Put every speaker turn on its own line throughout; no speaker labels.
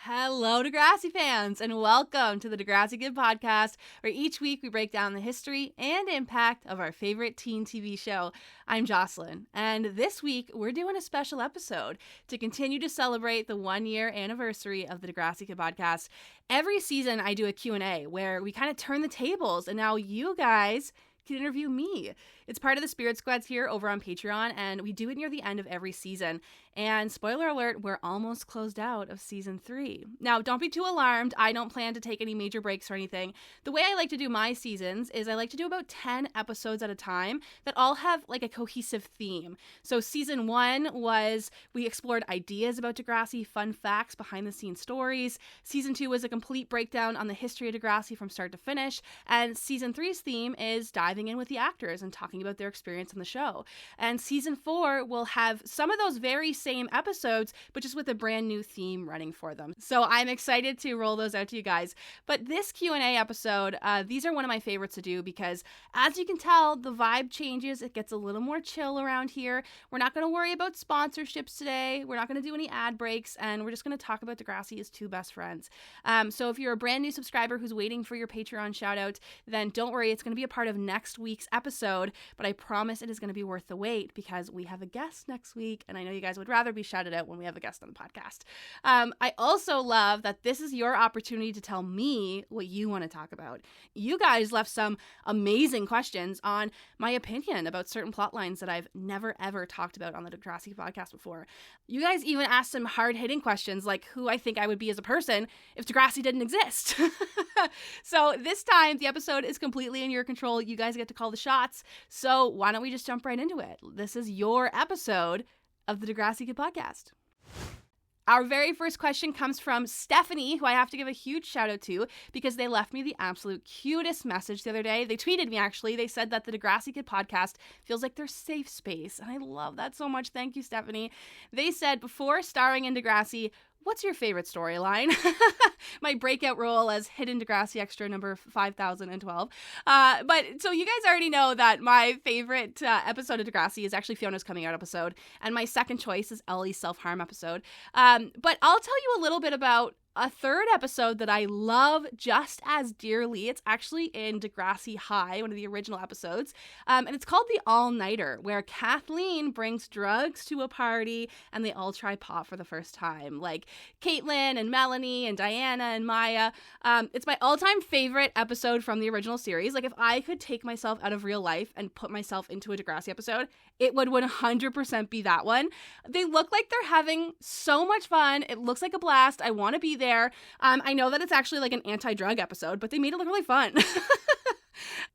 Hello, Degrassi fans, and welcome to the Degrassi Kid Podcast, where each week we break down the history and impact of our favorite teen TV show. I'm Jocelyn, and this week we're doing a special episode to continue to celebrate the 1-year anniversary of the Degrassi Kid Podcast. Every season I do a Q&A where we kind of turn the tables, and now you guys can interview me. It's part of the Spirit Squads here over on Patreon, and we do it near the end of every season. And spoiler alert, we're almost closed out of season 3. Now, don't be too alarmed. I don't plan to take any major breaks or anything. The way I like to do my seasons is I like to do about 10 episodes at a time that all have like a cohesive theme. So season 1 was we explored ideas about Degrassi, fun facts, behind the scenes stories. Season 2 was a complete breakdown on the history of Degrassi from start to finish. And season 3's theme is diving in with the actors and talking about their experience on the show. And season 4 will have some of those very same episodes, but just with a brand new theme running for them. So I'm excited to roll those out to you guys. But this Q&A episode, these are one of my favorites to do because, as you can tell, the vibe changes. It gets a little more chill around here. We're not going to worry about sponsorships today. We're not going to do any ad breaks, and we're just going to talk about Degrassi as two best friends. So if you're a brand new subscriber who's waiting for your Patreon shout out, then don't worry. It's going to be a part of next week's episode, but I promise it is going to be worth the wait because we have a guest next week, and I know you guys would rather be shouted out when we have a guest on the podcast. I also love that this is your opportunity to tell me what you want to talk about. You guys left some amazing questions on my opinion about certain plot lines that I've never ever talked about on the Degrassi podcast before. You guys even asked some hard-hitting questions like who I think I would be as a person if Degrassi didn't exist. So this time the episode is completely in your control. You guys get to call the shots. So why don't we just jump right into it? This is your episode of the Degrassi Kid Podcast. Our very first question comes from Stephanie, who I have to give a huge shout out to because they left me the absolute cutest message the other day. They tweeted me, actually. They said that the Degrassi Kid Podcast feels like their safe space, and I love that so much. Thank you, Stephanie. They said, before starring in Degrassi, what's your favorite storyline? My breakout role as hidden Degrassi extra number 5012. But so you guys already know that my favorite episode of Degrassi is actually Fiona's coming out episode. And my second choice is Ellie's self-harm episode. But I'll tell you a little bit about a third episode that I love just as dearly. It's actually in Degrassi High, one of the original episodes. And it's called The All-Nighter, where Kathleen brings drugs to a party and they all try pot for the first time. Like Caitlin and Melanie and Diana and Maya. It's my all-time favorite episode from the original series. Like if I could take myself out of real life and put myself into a Degrassi episode, it would 100% be that one. They look like they're having so much fun. It looks like a blast. I want to be there. I know that it's actually like an anti-drug episode, but they made it look really fun.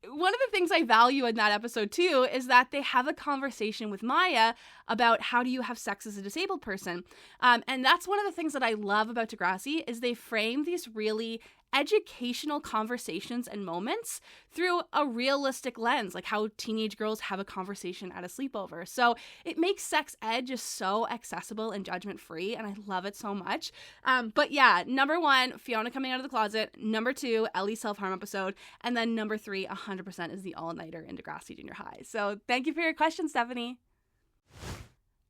One of the things I value in that episode too is that they have a conversation with Maya about how do you have sex as a disabled person. And that's one of the things that I love about Degrassi is they frame these really educational conversations and moments through a realistic lens, like how teenage girls have a conversation at a sleepover. So it makes sex ed just so accessible and judgment-free, and I love it so much. But yeah, number 1, Fiona coming out of the closet. Number 2, Ellie's self-harm episode. And then number 3, 100% is the all-nighter in Degrassi Junior High. So thank you for your question, Stephanie.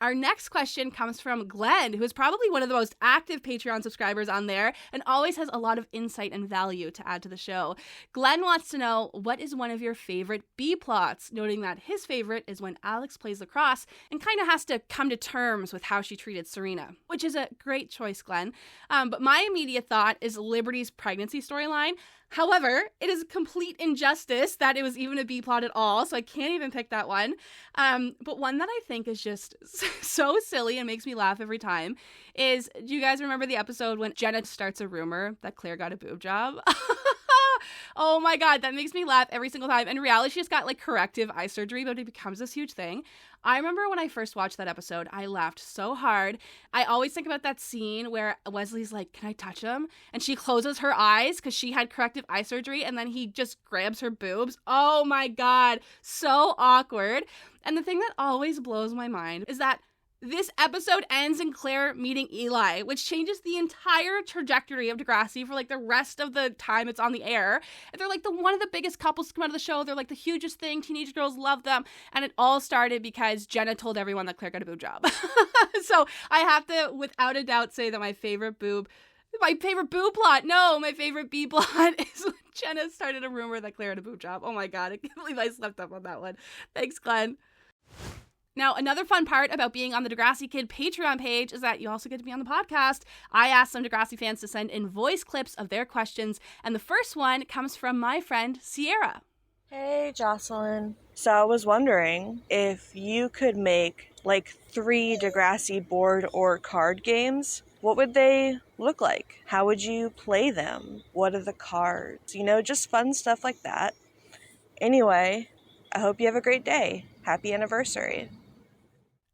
Our next question comes from Glenn, who is probably one of the most active Patreon subscribers on there and always has a lot of insight and value to add to the show. Glenn wants to know, what is one of your favorite B-plots? Noting that his favorite is when Alex plays lacrosse and kind of has to come to terms with how she treated Serena, which is a great choice, Glenn. But my immediate thought is Liberty's pregnancy storyline. However, it is a complete injustice that it was even a B-plot at all, so I can't even pick that one. But one that I think is just so silly and makes me laugh every time is, do you guys remember the episode when Jenna starts a rumor that Claire got a boob job? Oh my god, that makes me laugh every single time. In reality, she just got like corrective eye surgery, but it becomes this huge thing. I remember when I first watched that episode, I laughed so hard. I always think about that scene where Wesley's like, can I touch him? And she closes her eyes because she had corrective eye surgery, and then he just grabs her boobs. Oh my god, so awkward. And the thing that always blows my mind is that this episode ends in Claire meeting Eli, which changes the entire trajectory of Degrassi for like the rest of the time it's on the air. And they're like one of the biggest couples to come out of the show. They're like the hugest thing. Teenage girls love them. And it all started because Jenna told everyone that Claire got a boob job. So I have to, without a doubt, say that my favorite boob My favorite boo plot. No, my favorite B plot is when Jenna started a rumor that Claire had a boob job. Oh my God, I can't believe I slept up on that one. Thanks, Glenn. Now, another fun part about being on the Degrassi Kid Patreon page is that you also get to be on the podcast. I asked some Degrassi fans to send in voice clips of their questions, and the first one comes from my friend, Sierra.
Hey, Jocelyn. So I was wondering if you could make like 3 Degrassi board or card games, what would they look like? How would you play them? What are the cards? Just fun stuff like that. Anyway, I hope you have a great day. Happy anniversary.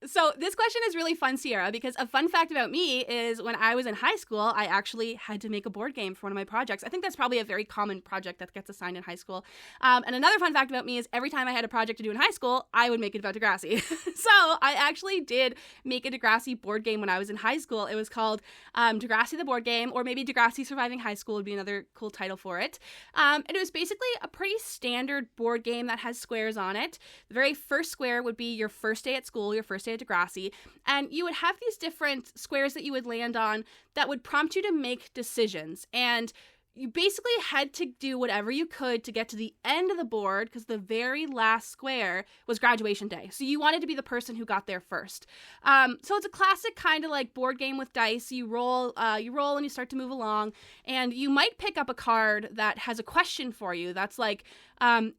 So this question is really fun, Sierra, because a fun fact about me is when I was in high school, I actually had to make a board game for one of my projects. I think that's probably a very common project that gets assigned in high school. And another fun fact about me is every time I had a project to do in high school, I would make it about Degrassi. So I actually did make a Degrassi board game when I was in high school. It was called Degrassi the Board Game, or maybe Degrassi Surviving High School would be another cool title for it. And it was basically a pretty standard board game that has squares on it. The very first square would be your first day at school, your first day at Degrassi, and you would have these different squares that you would land on that would prompt you to make decisions, and you basically had to do whatever you could to get to the end of the board because the very last square was graduation day. So you wanted to be the person who got there first. So it's a classic kind of like board game with dice. You roll and you start to move along, and you might pick up a card that has a question for you. That's like,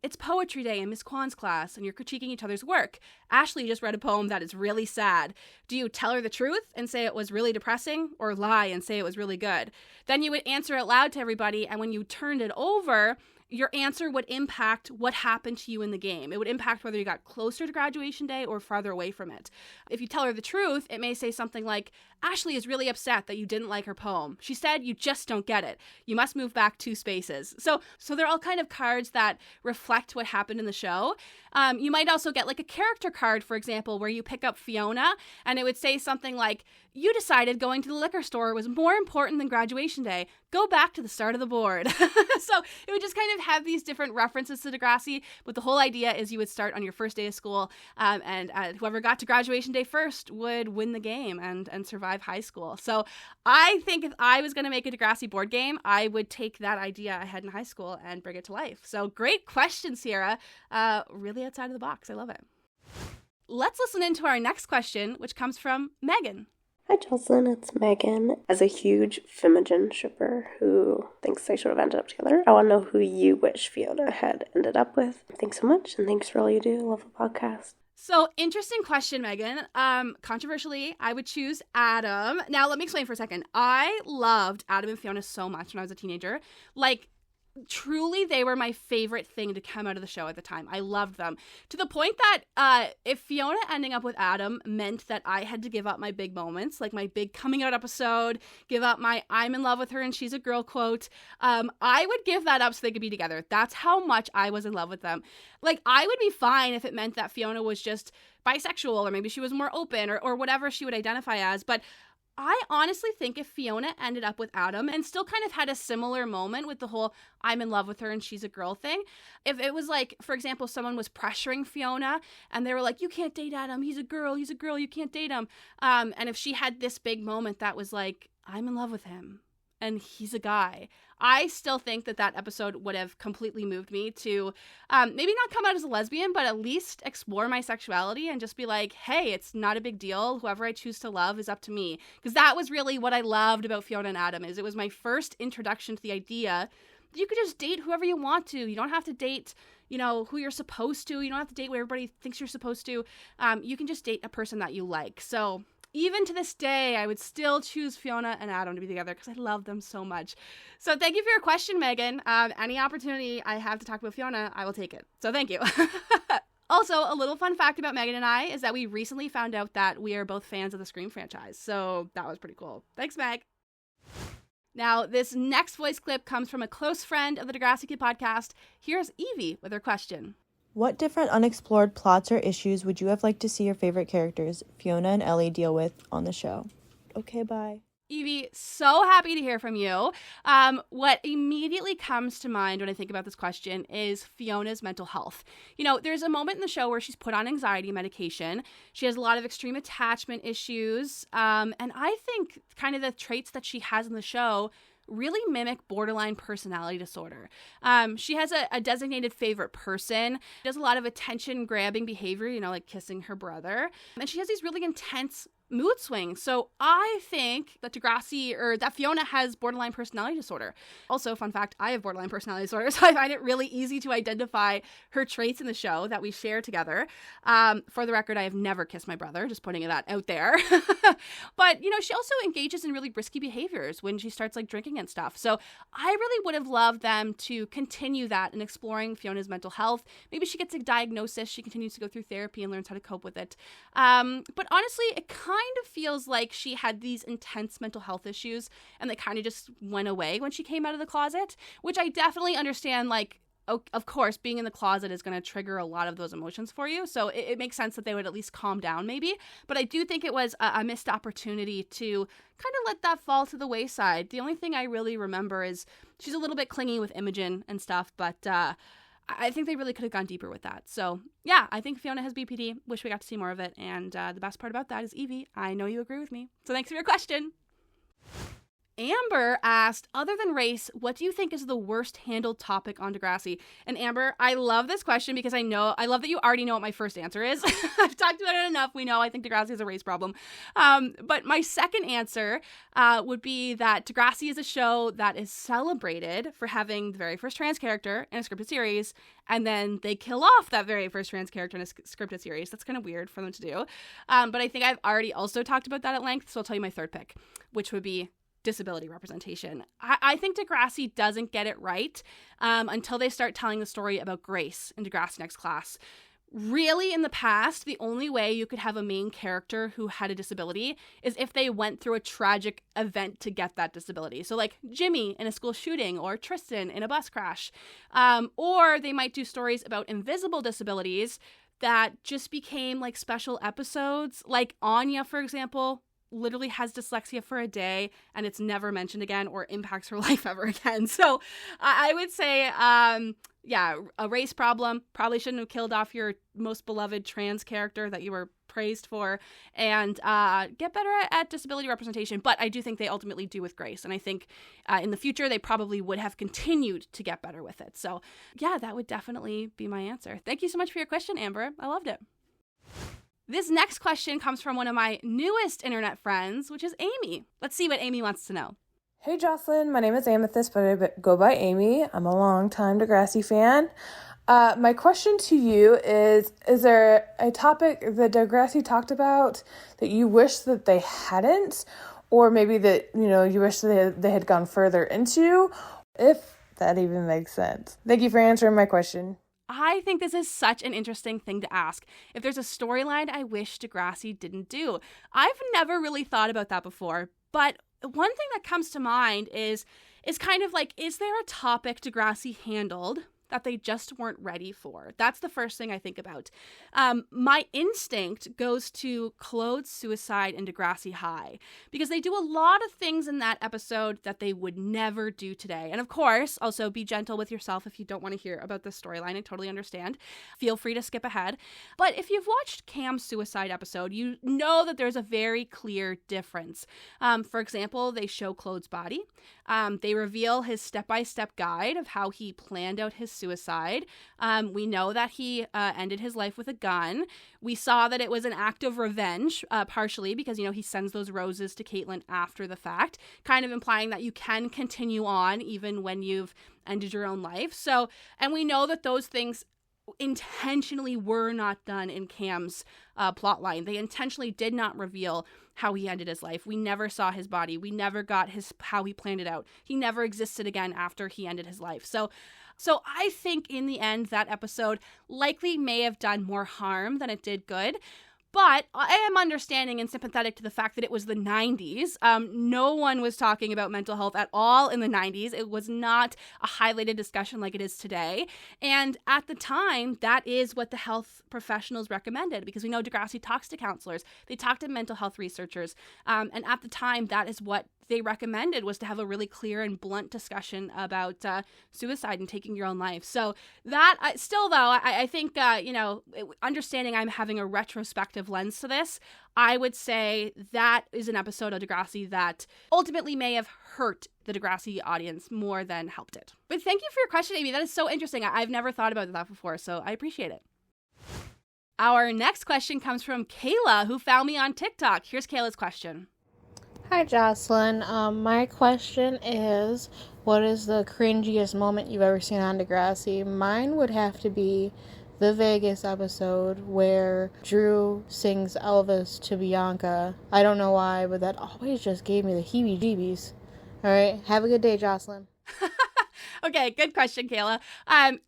it's poetry day in Miss Kwan's class, and you're critiquing each other's work. Ashley just read a poem that is really sad. Do you tell her the truth and say it was really depressing, or lie and say it was really good? Then you would answer out loud to everybody, and when you turned it over, your answer would impact what happened to you in the game. It would impact whether you got closer to graduation day or farther away from it. If you tell her the truth, it may say something like, Ashley is really upset that you didn't like her poem. She said you just don't get it. You must move back 2 spaces. So they're all kind of cards that reflect what happened in the show. You might also get like a character card, for example, where you pick up Fiona, and it would say something like, you decided going to the liquor store was more important than graduation day. Go back to the start of the board. So it would just kind of have these different references to Degrassi, but the whole idea is you would start on your first day of school, and whoever got to graduation day first would win the game and survive high school. So I think if I was going to make a Degrassi board game, I would take that idea I had in high school and bring it to life. So great question, Sierra. Really outside of the box. I love it. Let's listen into our next question, which comes from Megan.
Hi Jocelyn, it's Megan. As a huge Fimogen shipper who thinks they should have ended up together, I want to know who you wish Fiona had ended up with. Thanks so much, and thanks for all you do. Love the podcast.
So, interesting question, Megan. Controversially, I would choose Adam. Now, let me explain for a second. I loved Adam and Fiona so much when I was a teenager. Like, truly, they were my favorite thing to come out of the show at the time. I loved them. To the point that if Fiona ending up with Adam meant that I had to give up my big moments, like my big coming out episode, give up my I'm in love with her and she's a girl quote, I would give that up so they could be together. That's how much I was in love with them. Like, I would be fine if it meant that Fiona was just bisexual, or maybe she was more open, or whatever she would identify as, but I honestly think if Fiona ended up with Adam and still kind of had a similar moment with the whole I'm in love with her and she's a girl thing, if it was like, for example, someone was pressuring Fiona and they were like, you can't date Adam, he's a girl, you can't date him. And if she had this big moment that was like, I'm in love with him and he's a guy, I still think that episode would have completely moved me to maybe not come out as a lesbian, but at least explore my sexuality and just be like, hey, it's not a big deal. Whoever I choose to love is up to me. Because that was really what I loved about Fiona and Adam, is it was my first introduction to the idea that you could just date whoever you want to. You don't have to date, who you're supposed to. You don't have to date what everybody thinks you're supposed to. You can just date a person that you like. So even to this day, I would still choose Fiona and Adam to be together because I love them so much. So thank you for your question, Megan. Any opportunity I have to talk about Fiona, I will take it. So thank you. Also, a little fun fact about Megan and I is that we recently found out that we are both fans of the Scream franchise. So that was pretty cool. Thanks, Meg. Now, this next voice clip comes from a close friend of the Degrassi Kid Podcast. Here's Evie with her question.
What different unexplored plots or issues would you have liked to see your favorite characters, Fiona and Ellie, deal with on the show? Okay, bye.
Evie, so happy to hear from you. What immediately comes to mind when I think about this question is Fiona's mental health. You know, there's a moment in the show where she's put on anxiety medication. She has a lot of extreme attachment issues. And I think kind of the traits that she has in the show really mimic borderline personality disorder. She has a designated favorite person, does a lot of attention-grabbing behavior, you know, like kissing her brother. And she has these really intense mood swings. So I think that that Fiona has borderline personality disorder. Also, fun fact, I have borderline personality disorder, so I find it really easy to identify her traits in the show that we share together. For the record, I have never kissed my brother, just putting that out there. But, you know, she also engages in really risky behaviors when she starts like drinking and stuff. So I really would have loved them to continue that in exploring Fiona's mental health. Maybe she gets a diagnosis, she continues to go through therapy and learns how to cope with it. But honestly, it kind of feels like she had these intense mental health issues and they kind of just went away when she came out of the closet, which I definitely understand. Like, of course, being in the closet is going to trigger a lot of those emotions for you. So it makes sense that they would at least calm down maybe. But I do think it was a missed opportunity to kind of let that fall to the wayside. The only thing I really remember is she's a little bit clingy with Imogen and stuff, but I think they really could have gone deeper with that. So yeah, I think Fiona has BPD. Wish we got to see more of it. And the best part about that is, Evie, I know you agree with me. So thanks for your question. Amber asked, other than race, what do you think is the worst handled topic on Degrassi? And Amber, I love this question because I love that you already know what my first answer is. I've talked about it enough. We know I think Degrassi is a race problem. But my second answer would be that Degrassi is a show that is celebrated for having the very first trans character in a scripted series, and then they kill off that very first trans character in a scripted series. That's kind of weird for them to do. But I think I've already also talked about that at length, so I'll tell you my third pick, which would be disability representation. I think Degrassi doesn't get it right until they start telling the story about Grace in Degrassi Next Class. Really, in the past, the only way you could have a main character who had a disability is if they went through a tragic event to get that disability. So like Jimmy in a school shooting or Tristan in a bus crash. Or they might do stories about invisible disabilities that just became like special episodes. Like Anya, for example, literally has dyslexia for a day and it's never mentioned again or impacts her life ever again. So I would say, a race problem. Probably shouldn't have killed off your most beloved trans character that you were praised for, and get better at disability representation. But I do think they ultimately do with Grace. And I think in the future, they probably would have continued to get better with it. So yeah, that would definitely be my answer. Thank you so much for your question, Amber. I loved it. This next question comes from one of my newest internet friends, which is Amy. Let's see what Amy wants to know.
Hey Jocelyn, my name is Amethyst, but I go by Amy. I'm a longtime Degrassi fan. My question to you is there a topic that Degrassi talked about that you wish that they hadn't, or maybe that, you wish that they had gone further into, if that even makes sense? Thank you for answering my question.
I think this is such an interesting thing to ask. If there's a storyline I wish Degrassi didn't do. I've never really thought about that before, but one thing that comes to mind is kind of like, is there a topic Degrassi handled that they just weren't ready for? That's the first thing I think about. My instinct goes to Claude's suicide in Degrassi High, because they do a lot of things in that episode that they would never do today. And of course, also be gentle with yourself if you don't want to hear about this storyline. I totally understand. Feel free to skip ahead. But if you've watched Cam's suicide episode, you know that there's a very clear difference. For example, they show Claude's body. They reveal his step-by-step guide of how he planned out his suicide. We know that he ended his life with a gun. We saw that it was an act of revenge, partially because, he sends those roses to Caitlin after the fact, kind of implying that you can continue on even when you've ended your own life. So, and we know that those things intentionally were not done in Cam's plotline. They intentionally did not reveal how he ended his life. We never saw his body. We never got how he planned it out. He never existed again after he ended his life. So I think in the end, that episode likely may have done more harm than it did good. But I am understanding and sympathetic to the fact that it was the 90s. No one was talking about mental health at all in the 90s. It was not a highlighted discussion like it is today. And at the time, that is what the health professionals recommended, because we know Degrassi talks to counselors. They talk to mental health researchers. And at the time, that is what they recommended was to have a really clear and blunt discussion about suicide and taking your own life. So that, still though, I think, understanding I'm having a retrospective lens to this, I would say that is an episode of Degrassi that ultimately may have hurt the Degrassi audience more than helped it. But thank you for your question, Amy. That is so interesting. I've never thought about that before, so I appreciate it. Our next question comes from Kayla, who found me on TikTok. Here's Kayla's question.
Hi, Jocelyn. My question is, what is the cringiest moment you've ever seen on Degrassi? Mine would have to be the Vegas episode where Drew sings Elvis to Bianca. I don't know why, but that always just gave me the heebie-jeebies. All right, have a good day, Jocelyn.
Okay, good question, Kayla.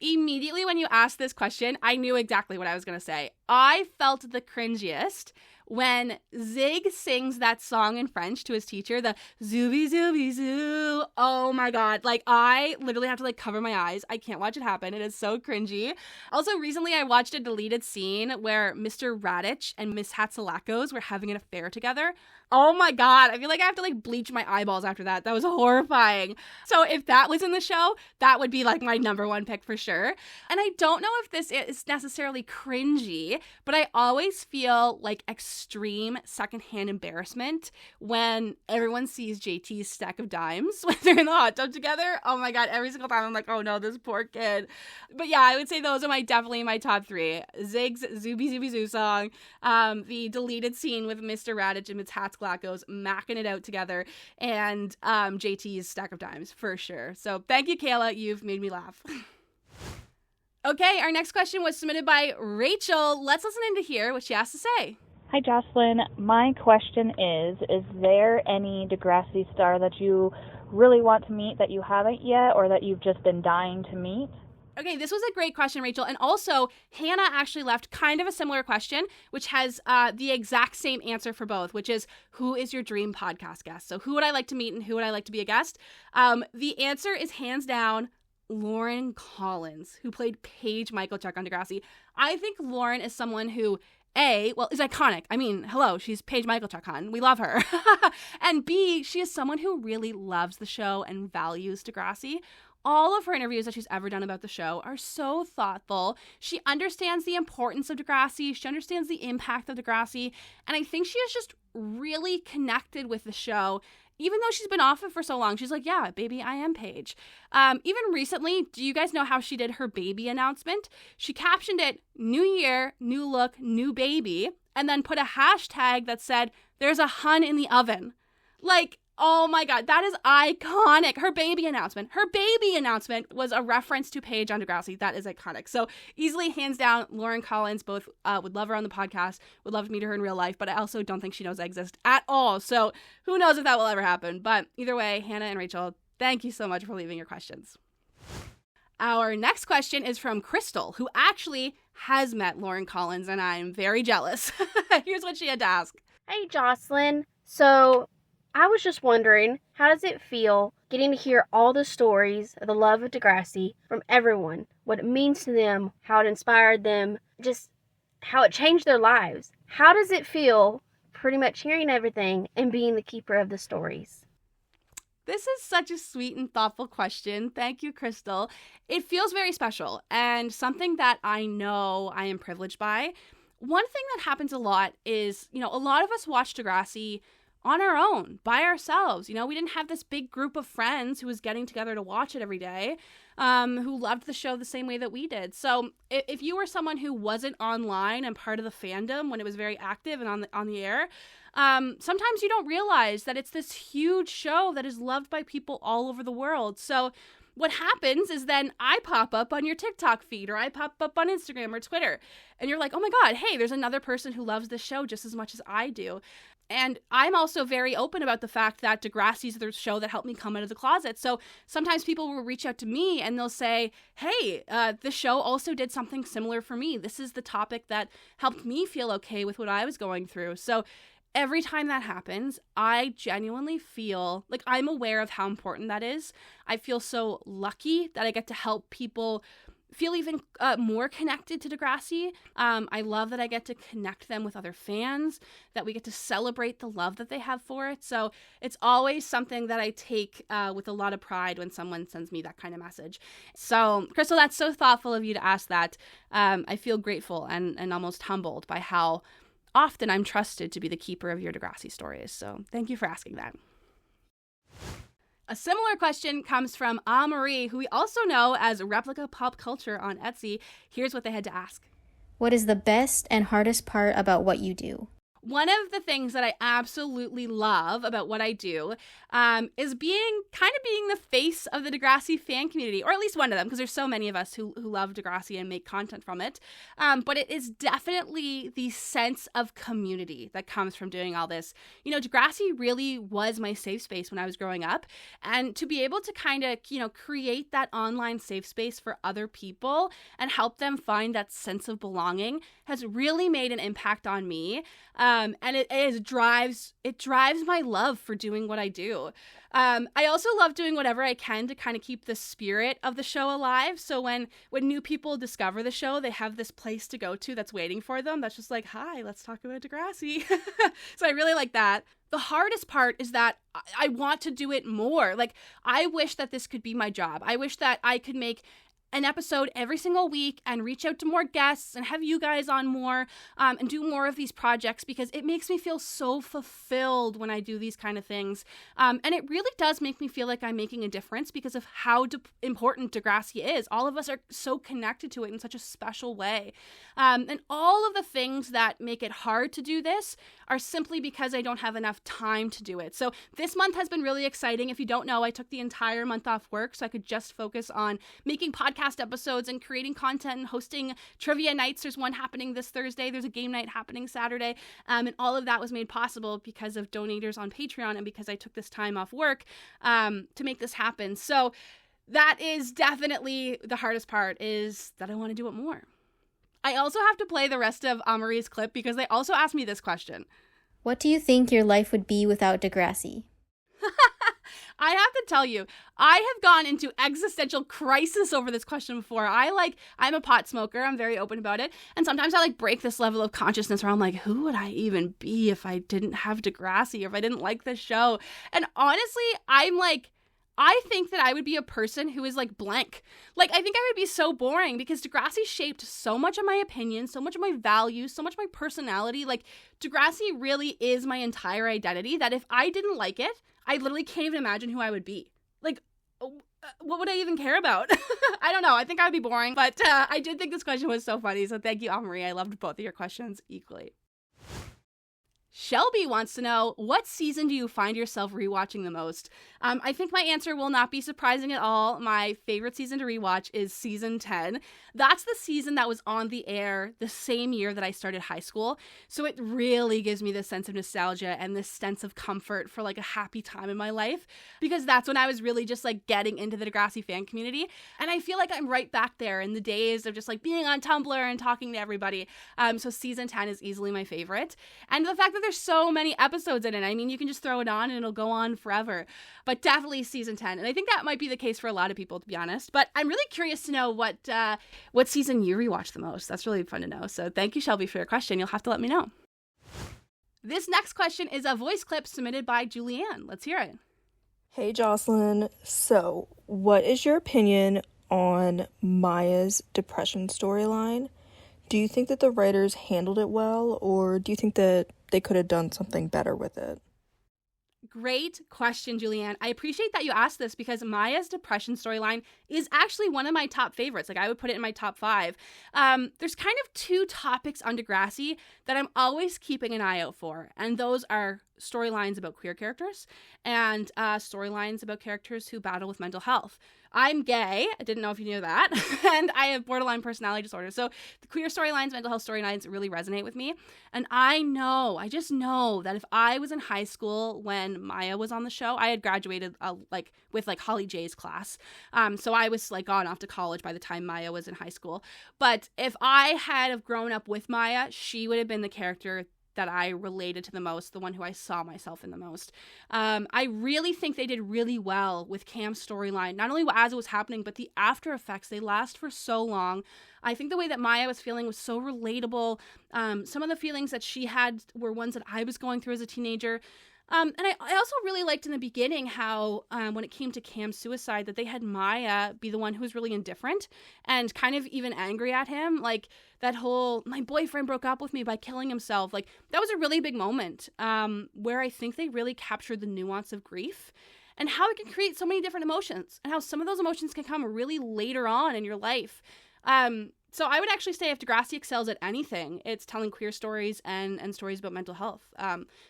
Immediately when you asked this question, I knew exactly what I was going to say. I felt the cringiest when Zig sings that song in French to his teacher, the zooby zooby zoo. Oh my God. Like, I literally have to like cover my eyes. I can't watch it happen. It is so cringy. Also, recently I watched a deleted scene where Mr. Radich and Miss Hatsalakos were having an affair together. Oh my God. I feel like I have to like bleach my eyeballs after that. That was horrifying. So if that was in the show, that would be like my number one pick for sure. And I don't know if this is necessarily cringy, but I always feel like extreme secondhand embarrassment when everyone sees JT's stack of dimes when they're in the hot tub together. Oh my God. Every single time I'm like, oh no, this poor kid. But yeah, I would say those are definitely my top three. Zig's Zooby Zooby Zoo song, the deleted scene with Mr. Radich and Miss Hatsalakos macking it out together, and JT's stack of dimes for sure. So thank you, Kayla. You've made me laugh. Okay, our next question was submitted by Rachel. Let's listen in to hear what she has to say.
Hi, Jocelyn. My question is there any Degrassi star that you really want to meet that you haven't yet, or that you've just been dying to meet?
Okay, this was a great question, Rachel. And also, Hannah actually left kind of a similar question, which has the exact same answer for both, which is, who is your dream podcast guest? So who would I like to meet and who would I like to be a guest? The answer is hands down Lauren Collins, who played Paige Michalchuk on Degrassi. I think Lauren is someone who, A, well, is iconic. I mean, hello, she's Paige Michalchuk, hon. We love her. And B, she is someone who really loves the show and values Degrassi. All of her interviews that she's ever done about the show are so thoughtful. She understands the importance of Degrassi. She understands the impact of Degrassi. And I think she is just really connected with the show. Even though she's been off it for so long, she's like, yeah, baby, I am Paige. Even recently, do you guys know how she did her baby announcement? She captioned it, "New year, new look, new baby," and then put a hashtag that said, "There's a hun in the oven." Like, oh my God, that is iconic. Her baby announcement was a reference to Paige on Degrassi. That is iconic. So easily, hands down, Lauren Collins. Both would love her on the podcast, would love to meet her in real life, but I also don't think she knows I exist at all. So who knows if that will ever happen. But either way, Hannah and Rachel, thank you so much for leaving your questions. Our next question is from Crystal, who actually has met Lauren Collins, and I'm very jealous. Here's what she had to ask.
Hey, Jocelyn. So I was just wondering, how does it feel getting to hear all the stories of the love of Degrassi from everyone, what it means to them, how it inspired them, just how it changed their lives? How does it feel pretty much hearing everything and being the keeper of the stories?
This is such a sweet and thoughtful question. Thank you, Crystal. It feels very special and something that I know I am privileged by. One thing that happens a lot is, a lot of us watch Degrassi on our own, by ourselves. We didn't have this big group of friends who was getting together to watch it every day, who loved the show the same way that we did. So if you were someone who wasn't online and part of the fandom when it was very active and on the air, sometimes you don't realize that it's this huge show that is loved by people all over the world. So what happens is then I pop up on your TikTok feed, or I pop up on Instagram or Twitter, and you're like, oh my God, hey, there's another person who loves this show just as much as I do. And I'm also very open about the fact that Degrassi's the show that helped me come out of the closet. So sometimes people will reach out to me and they'll say, hey, the show also did something similar for me. This is the topic that helped me feel okay with what I was going through. So every time that happens, I genuinely feel like I'm aware of how important that is. I feel so lucky that I get to help people feel even more connected to Degrassi. I love that I get to connect them with other fans, that we get to celebrate the love that they have for it. So it's always something that I take with a lot of pride when someone sends me that kind of message. So, Crystal, that's so thoughtful of you to ask that. I feel grateful and almost humbled by how often I'm trusted to be the keeper of your Degrassi stories. So thank you for asking that. A similar question comes from Marie, who we also know as Replica Pop Culture on Etsy. Here's what they had to ask.
What is the best and hardest part about what you do?
One of the things that I absolutely love about what I do is being the face of the Degrassi fan community, or at least one of them, because there's so many of us who love Degrassi and make content from it. But it is definitely the sense of community that comes from doing all this. You know, Degrassi really was my safe space when I was growing up, and to be able to kind of, create that online safe space for other people and help them find that sense of belonging has really made an impact on me. And it drives my love for doing what I do. I also love doing whatever I can to kind of keep the spirit of the show alive. So when new people discover the show, they have this place to go to that's waiting for them. That's just like, hi, let's talk about Degrassi. So I really like that. The hardest part is that I want to do it more. Like, I wish that this could be my job. I wish that I could make an episode every single week and reach out to more guests and have you guys on more and do more of these projects, because it makes me feel so fulfilled when I do these kind of things. And it really does make me feel like I'm making a difference because of how important Degrassi is. All of us are so connected to it in such a special way. And all of the things that make it hard to do this are simply because I don't have enough time to do it. So this month has been really exciting. If you don't know, I took the entire month off work so I could just focus on making podcast episodes and creating content and hosting trivia nights. There's one happening this Thursday. There's a game night happening Saturday. And all of that was made possible because of donators on Patreon and because I took this time off work to make this happen. So that is definitely the hardest part, is that I want to do it more. I also have to play the rest of Marie's clip because they also asked me this question.
What do you think your life would be without Degrassi?
I have to tell you, I have gone into existential crisis over this question before. I'm a pot smoker. I'm very open about it. And sometimes I break this level of consciousness where I'm like, who would I even be if I didn't have Degrassi or if I didn't like this show? And honestly, I think that I would be a person who is blank. I think I would be so boring because Degrassi shaped so much of my opinion, so much of my values, so much of my personality. Degrassi really is my entire identity, that if I didn't like it, I literally can't even imagine who I would be. What would I even care about? I don't know. I think I would be boring, but I did think this question was so funny. So thank you, Anne-Marie. I loved both of your questions equally. Shelby wants to know, what season do you find yourself rewatching the most? I think my answer will not be surprising at all. My favorite season to rewatch is season 10. That's the season that was on the air the same year that I started high school. So it really gives me this sense of nostalgia and this sense of comfort for a happy time in my life, because that's when I was really just getting into the Degrassi fan community. And I feel like I'm right back there in the days of just being on Tumblr and talking to everybody. So season 10 is easily my favorite. And the fact that there's so many episodes in it, I mean, you can just throw it on and it'll go on forever. But definitely season 10. And I think that might be the case for a lot of people, to be honest. But I'm really curious to know what season you rewatch the most. That's really fun to know. So thank you, Shelby, for your question. You'll have to let me know. This next question is a voice clip submitted by Julianne. Let's hear it.
Hey, Jocelyn. So, what is your opinion on Maya's depression storyline? Do you think that the writers handled it well, or do you think that they could have done something better with it?
Great question, Julianne. I appreciate that you asked this because Maya's depression storyline is actually one of my top favorites. I would put it in my top 5. There's kind of 2 topics on Degrassi that I'm always keeping an eye out for, and those are storylines about queer characters and storylines about characters who battle with mental health. I'm gay. I didn't know if you knew that. And I have borderline personality disorder. So the queer storylines, mental health storylines really resonate with me. And I just know that if I was in high school when Maya was on the show, I had graduated with Holly J's class. So I was gone off to college by the time Maya was in high school. But if I had have grown up with Maya, she would have been the character that I related to the most, the one who I saw myself in the most. I really think they did really well with Cam's storyline, not only as it was happening, but the after effects. They last for so long. I think the way that Maya was feeling was so relatable. Some of the feelings that she had were ones that I was going through as a teenager. And I also really liked in the beginning how when it came to Cam's suicide, that they had Maya be the one who was really indifferent and kind of even angry at him. Like that whole, my boyfriend broke up with me by killing himself. Like that was a really big moment where I think they really captured the nuance of grief and how it can create so many different emotions and how some of those emotions can come really later on in your life. So I would actually say if Degrassi excels at anything, it's telling queer stories and stories about mental health.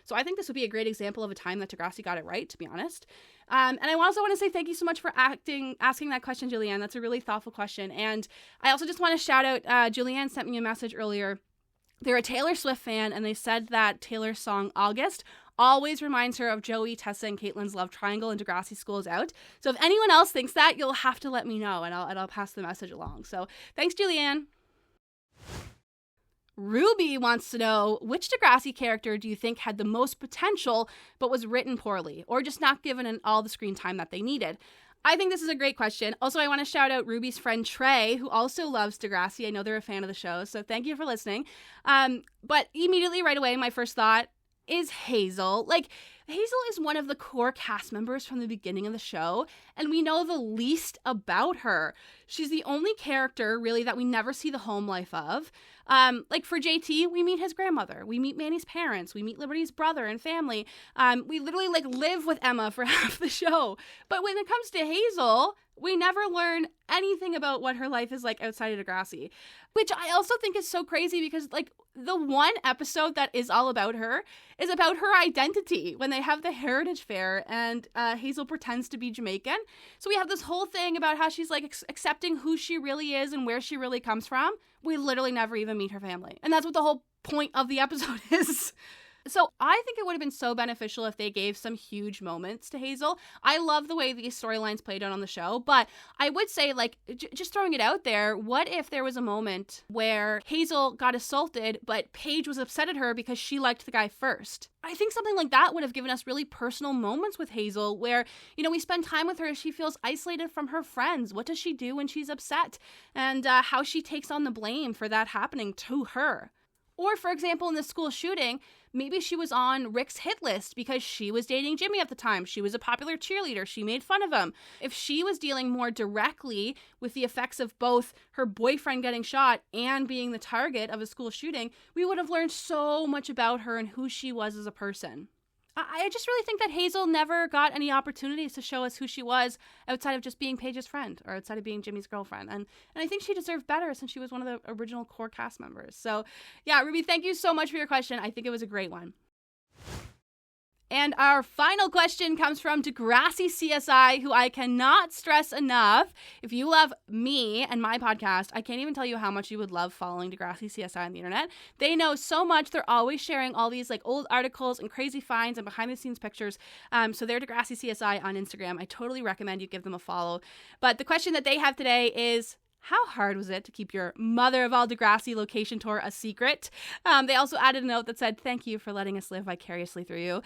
So I think this would be a great example of a time that Degrassi got it right, to be honest. And I also want to say thank you so much for asking that question, Julianne. That's a really thoughtful question. And I also just want to shout out, Julianne sent me a message earlier. They're a Taylor Swift fan, and they said that Taylor's song August always reminds her of Joey, Tessa, and Caitlin's love triangle in Degrassi School is Out. So if anyone else thinks that, you'll have to let me know, and I'll pass the message along. So thanks, Julianne. Ruby wants to know, which Degrassi character do you think had the most potential but was written poorly, or just not given all the screen time that they needed? I think this is a great question. Also, I want to shout out Ruby's friend Trey, who also loves Degrassi. I know they're a fan of the show, so thank you for listening. But immediately, right away, my first thought is Hazel. Like, Hazel is one of the core cast members from the beginning of the show, and we know the least about her. She's the only character, really, that we never see the home life of. Like for JT, we meet his grandmother. We meet Manny's parents. We meet Liberty's brother and family. We literally live with Emma for half the show. But when it comes to Hazel, we never learn anything about what her life is like outside of Degrassi, which I also think is so crazy because the one episode that is all about her is about her identity when they have the Heritage Fair and Hazel pretends to be Jamaican. So we have this whole thing about how she's accepting who she really is and where she really comes from. We literally never even meet her family. And that's what the whole point of the episode is. So I think it would have been so beneficial if they gave some huge moments to Hazel. I love the way these storylines played out on the show, but I would say, just throwing it out there, what if there was a moment where Hazel got assaulted, but Paige was upset at her because she liked the guy first? I think something like that would have given us really personal moments with Hazel where, we spend time with her. She feels isolated from her friends. What does she do when she's upset? And how she takes on the blame for that happening to her. Or, for example, in the school shooting, maybe she was on Rick's hit list because she was dating Jimmy at the time. She was a popular cheerleader. She made fun of him. If she was dealing more directly with the effects of both her boyfriend getting shot and being the target of a school shooting, we would have learned so much about her and who she was as a person. I just really think that Hazel never got any opportunities to show us who she was outside of just being Paige's friend or outside of being Jimmy's girlfriend. And I think she deserved better since she was one of the original core cast members. So yeah, Ruby, thank you so much for your question. I think it was a great one. And our final question comes from Degrassi CSI, who I cannot stress enough. If you love me and my podcast, I can't even tell you how much you would love following Degrassi CSI on the internet. They know so much. They're always sharing all these old articles and crazy finds and behind the scenes pictures. So they're Degrassi CSI on Instagram. I totally recommend you give them a follow. But the question that they have today is, how hard was it to keep your mother of all Degrassi location tour a secret? They also added a note that said, thank you for letting us live vicariously through you.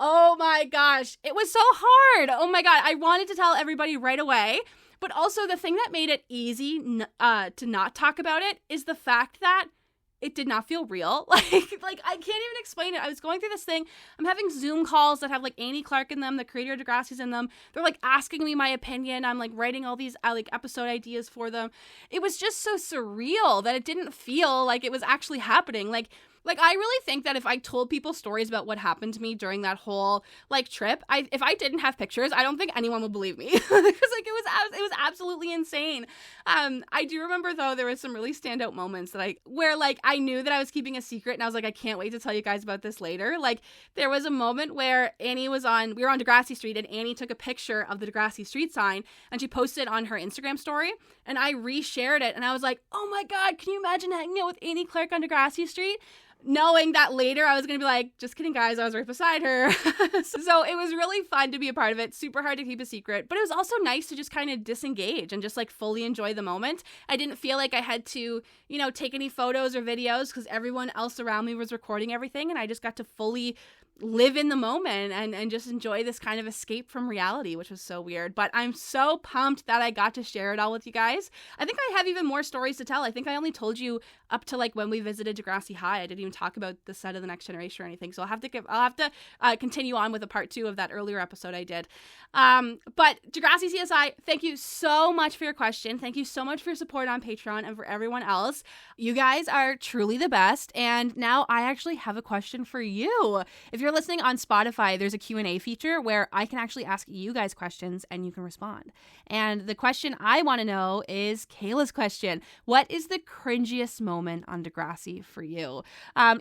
Oh my gosh, it was so hard. Oh my God, I wanted to tell everybody right away. But also the thing that made it easy to not talk about it is the fact that it did not feel real. Like I can't even explain it. I was going through this thing. I'm having Zoom calls that have Annie Clark in them, the creator of Degrassi's in them. They're asking me my opinion. I'm writing all these episode ideas for them. It was just so surreal that it didn't feel like it was actually happening. I really think that if I told people stories about what happened to me during that whole trip, if I didn't have pictures, I don't think anyone would believe me because it was absolutely insane. I do remember though there was some really standout moments where I knew that I was keeping a secret and I was I can't wait to tell you guys about this later. There was a moment where we were on Degrassi Street and Annie took a picture of the Degrassi Street sign and she posted it on her Instagram story and I reshared it and I was oh my God, can you imagine hanging out with Annie Clark on Degrassi Street? knowing that later I was going to be like, just kidding, guys, I was right beside her. So it was really fun to be a part of it. Super hard to keep a secret, but it was also nice to just kind of disengage and just like fully enjoy the moment. I didn't feel like I had to, take any photos or videos because everyone else around me was recording everything, and I just got to fully live in the moment and just enjoy this kind of escape from reality, which was so weird. But I'm so pumped that I got to share it all with you guys. I think I have even more stories to tell. I think I only told you up to like when we visited Degrassi High. I didn't even talk about the set of The Next Generation or anything. So I'll have to continue on with a part 2 of that earlier episode I did. But Degrassi CSI, thank you so much for your question. Thank you so much for your support on Patreon, and for everyone else. You guys are truly the best. And now I actually have a question for you. If you're listening on Spotify, there's a Q&A feature where I can actually ask you guys questions and you can respond. And the question I want to know is Kayla's question. What is the cringiest moment on Degrassi for you?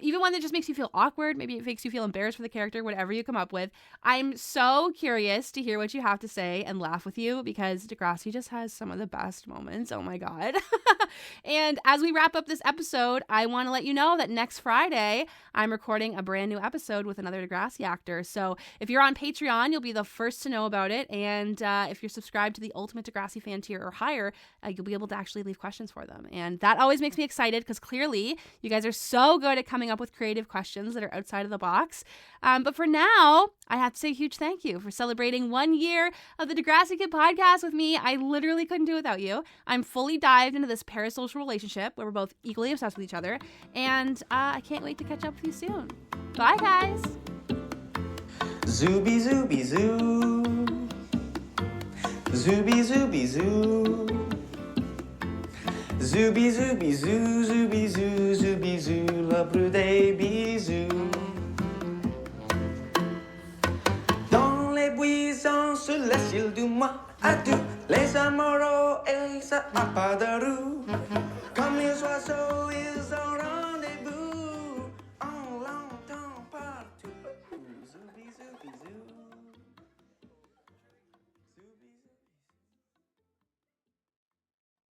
Even one that just makes you feel awkward, maybe it makes you feel embarrassed for the character, whatever you come up with. I'm so curious to hear what you have to say and laugh with you, because Degrassi just has some of the best moments. Oh my God. And as we wrap up this episode, I want to let you know that next Friday, I'm recording a brand new episode with another Degrassi actor. So if you're on Patreon, you'll be the first to know about it. And if you're subscribed to the Ultimate Degrassi Fan tier or higher, you'll be able to actually leave questions for them. And that always makes me excited, because clearly you guys are so good at coming up with creative questions that are outside of the box. But for now, I have to say a huge thank you for celebrating 1 year of the Degrassi Kid Podcast with me. I literally couldn't do it without you. I'm fully dived into this parasocial relationship where we're both equally obsessed with each other. And I can't wait to catch up with you soon. Bye, guys.
Zooby zooby zoo. Zooby zooby zoo. Zooby zooby zoo, zooby zoo, zooby zoo, le bleu des bisous. Dans les buissons, sur le ciel du mois, à tous les amoureux, et ça n'a pas de roue. Comme les oiseaux, ils ont